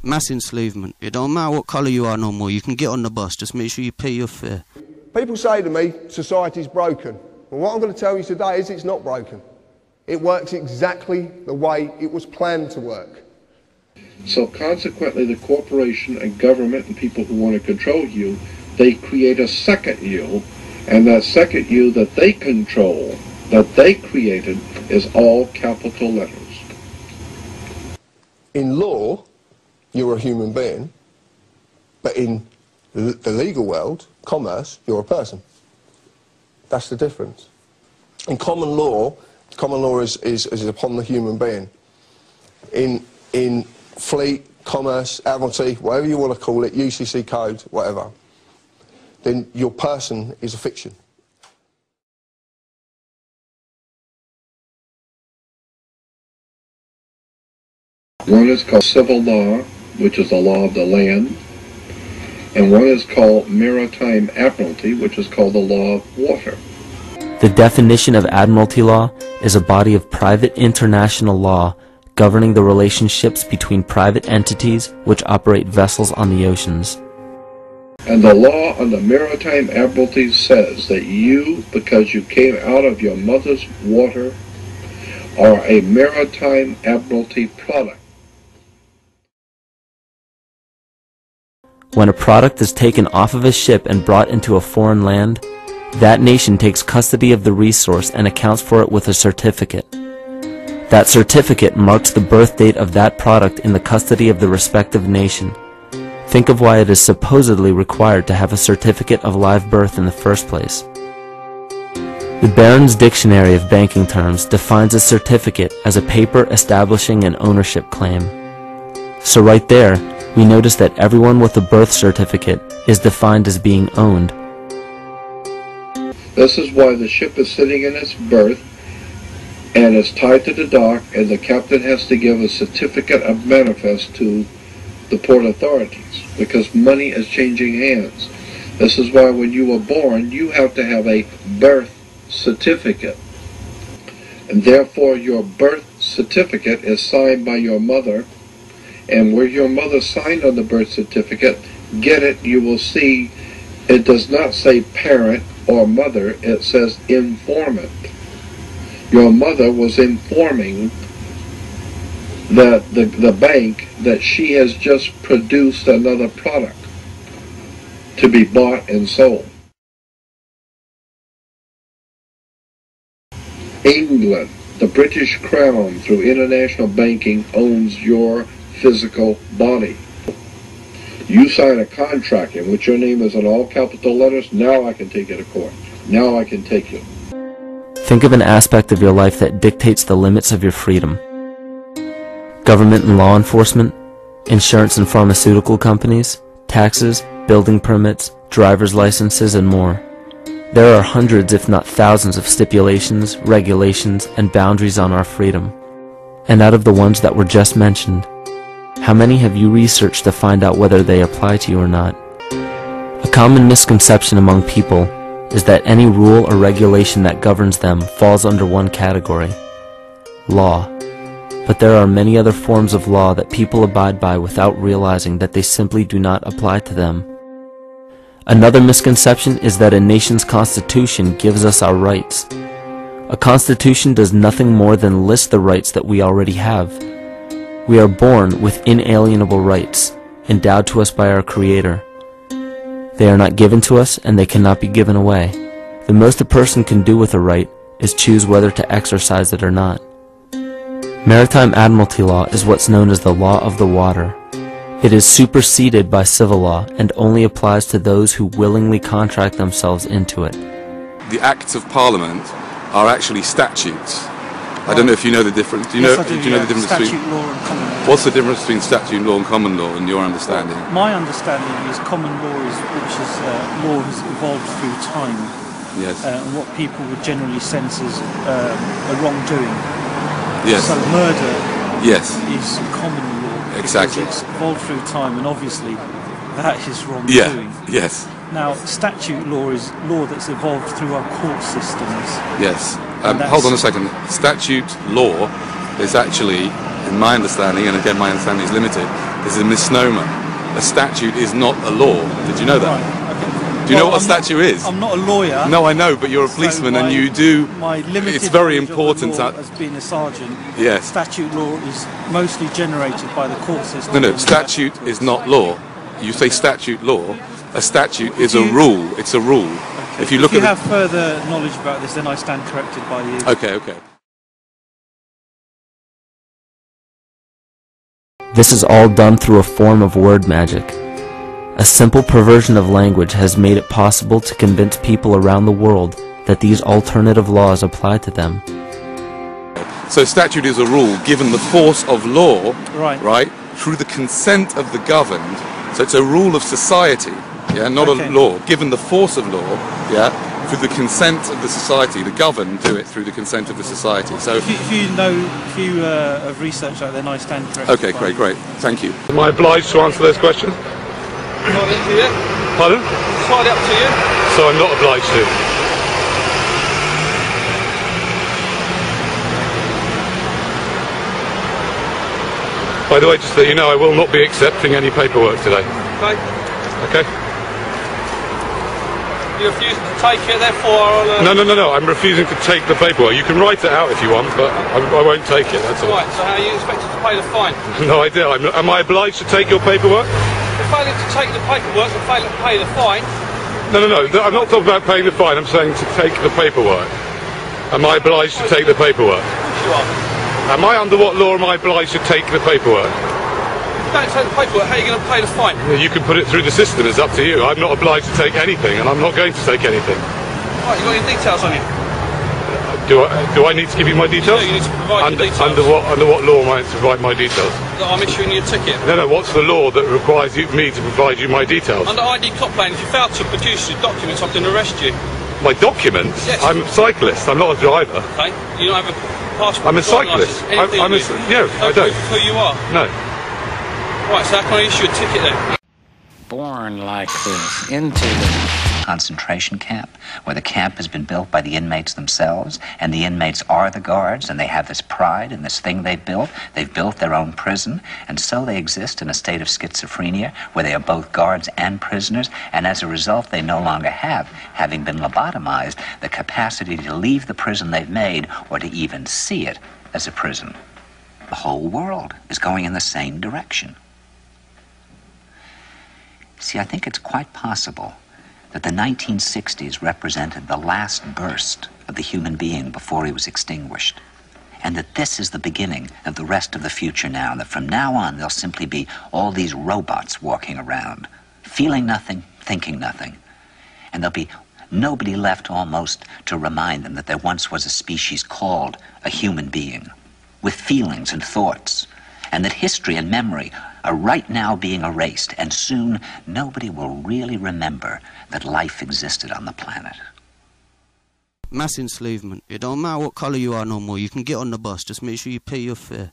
Mass enslavement. It don't matter what colour you are no more. You can get on the bus. Just make sure you pay your fare. People say to me, society's broken. Well, what I'm going to tell you today is it's not broken. It works exactly the way it was planned to work. So consequently, the corporation and government and people who want to control you, they create a second you, and that second you that they control, that they created, is all capital letters. In law, you're a human being, but in the legal world, commerce, you're a person. That's the difference. In common law is upon the human being. In fleet, commerce, Admiralty, whatever you want to call it, UCC code, whatever, then your person is a fiction. One is called civil law, which is the law of the land, and one is called maritime admiralty, which is called the law of water. The definition of Admiralty law is a body of private international law governing the relationships between private entities which operate vessels on the oceans. And the law on the maritime admiralty says that you, because you came out of your mother's water, are a maritime admiralty product. When a product is taken off of a ship and brought into a foreign land, that nation takes custody of the resource and accounts for it with a certificate. That certificate marks the birth date of that product in the custody of the respective nation. Think of why it is supposedly required to have a certificate of live birth in the first place. The Barron's Dictionary of Banking Terms defines a certificate as a paper establishing an ownership claim. So right there, we notice that everyone with a birth certificate is defined as being owned. This is why the ship is sitting in its berth and is tied to the dock, and the captain has to give a certificate of manifest to the port authorities, because money is changing hands. This is why when you were born, you have to have a birth certificate. And therefore your birth certificate is signed by your mother, and where your mother signed on the birth certificate, get it, you will see it does not say parent or mother, it says informant. Your mother was informing the bank that she has just produced another product to be bought and sold. England, the British Crown, through international banking, owns your physical body. You sign a contract in which your name is in all capital letters, now I can take you to court. Now I can take you. Think of an aspect of your life that dictates the limits of your freedom. Government and law enforcement, insurance and pharmaceutical companies, taxes, building permits, driver's licenses, and more. There are hundreds, if not thousands, of stipulations, regulations, and boundaries on our freedom. And out of the ones that were just mentioned, how many have you researched to find out whether they apply to you or not? A common misconception among people is that any rule or regulation that governs them falls under one category: law. But there are many other forms of law that people abide by without realizing that they simply do not apply to them. Another misconception is that a nation's constitution gives us our rights. A constitution does nothing more than list the rights that we already have. We are born with inalienable rights, endowed to us by our Creator. They are not given to us, and they cannot be given away. The most a person can do with a right is choose whether to exercise it or not. Maritime admiralty law is what's known as the law of the water. It is superseded by civil law and only applies to those who willingly contract themselves into it. The Acts of Parliament are actually statutes. I don't know if you know the difference. Do you know, do you know the difference statute between law and common law? What's the difference between statute law and common law in your understanding? Well, my understanding is common law law has evolved through time. Yes. And what people would generally sense as a wrongdoing. Yes. So murder yes. is common law. Exactly. It's evolved through time, and obviously that is wrongdoing. Yeah. Yes. Now, statute law is law that's evolved through our court systems. Yes. Hold on a second. Statute law is actually in my understanding, and again my understanding is limited, is a misnomer. A statute is not a law. Did you know that? Right, okay. Do you know what a statute is? I'm not a lawyer. No, I know, but you're a policeman and you do. My limited it's very knowledge important. of the law as being a sergeant. Yes. Statute law is mostly generated by the court system. No, statute is not law. You say statute law. A statute is a rule. It's a rule. Okay. If you look if you at have further knowledge about this, then I stand corrected by you. Okay, okay. This is all done through a form of word magic. A simple perversion of language has made it possible to convince people around the world that these alternative laws apply to them. So statute is a rule given the force of law, right, through the consent of the governed. So it's a rule of society, yeah, not okay. a law. Given the force of law, yeah, through the consent of the society, the governed do it through the consent of the society. So if you have researched that, then I stand corrected. Okay, great. Thank you. Am I obliged to answer those questions? Entirely up to you. Pardon? Entirely up to you. So I'm not obliged to. By the way, just so you know, I will not be accepting any paperwork today. Okay. Okay? You refuse to take it, therefore I'll... No, I'm refusing to take the paperwork. You can write it out if you want, but I won't take it, that's all. Right, so how are you expected to pay the fine? No idea. Am I obliged to take your paperwork? If failing to take the paperwork and failing to pay the fine... No, I'm not talking about paying the fine, I'm saying to take the paperwork. Am I obliged to take the paperwork? Of course you are. Am I under what law am I obliged to take the paperwork? If you don't take the paperwork, how are you going to pay the fine? You can put it through the system, it's up to you. I'm not obliged to take anything, and I'm not going to take anything. Right, you got your details on you? Do I need to give you my details? Yeah, you need to provide your details. Under what law am I to provide my details? That I'm issuing you a ticket. No, what's the law that requires me to provide you my details? Under ID cop plan, if you fail to produce your documents, I can arrest you. My documents? Yes. I'm a cyclist, I'm not a driver. Okay, you don't have a passport? I'm a cyclist. No, I don't. Who you are? No. Right, so how can I issue a ticket then? Born like this, into the concentration camp, where the camp has been built by the inmates themselves, and the inmates are the guards, and they have this pride in this thing they've built. They've built their own prison, and so they exist in a state of schizophrenia, where they are both guards and prisoners, and as a result, they no longer have, having been lobotomized, the capacity to leave the prison they've made, or to even see it as a prison. The whole world is going in the same direction. See, I think it's quite possible that the 1960s represented the last burst of the human being before he was extinguished, and that this is the beginning of the rest of the future now, and that from now on there'll simply be all these robots walking around, feeling nothing, thinking nothing, and there'll be nobody left almost to remind them that there once was a species called a human being, with feelings and thoughts, and that history and memory are right now being erased, and soon nobody will really remember that life existed on the planet. Mass enslavement. It don't matter what colour you are no more. You can get on the bus. Just make sure you pay your fare.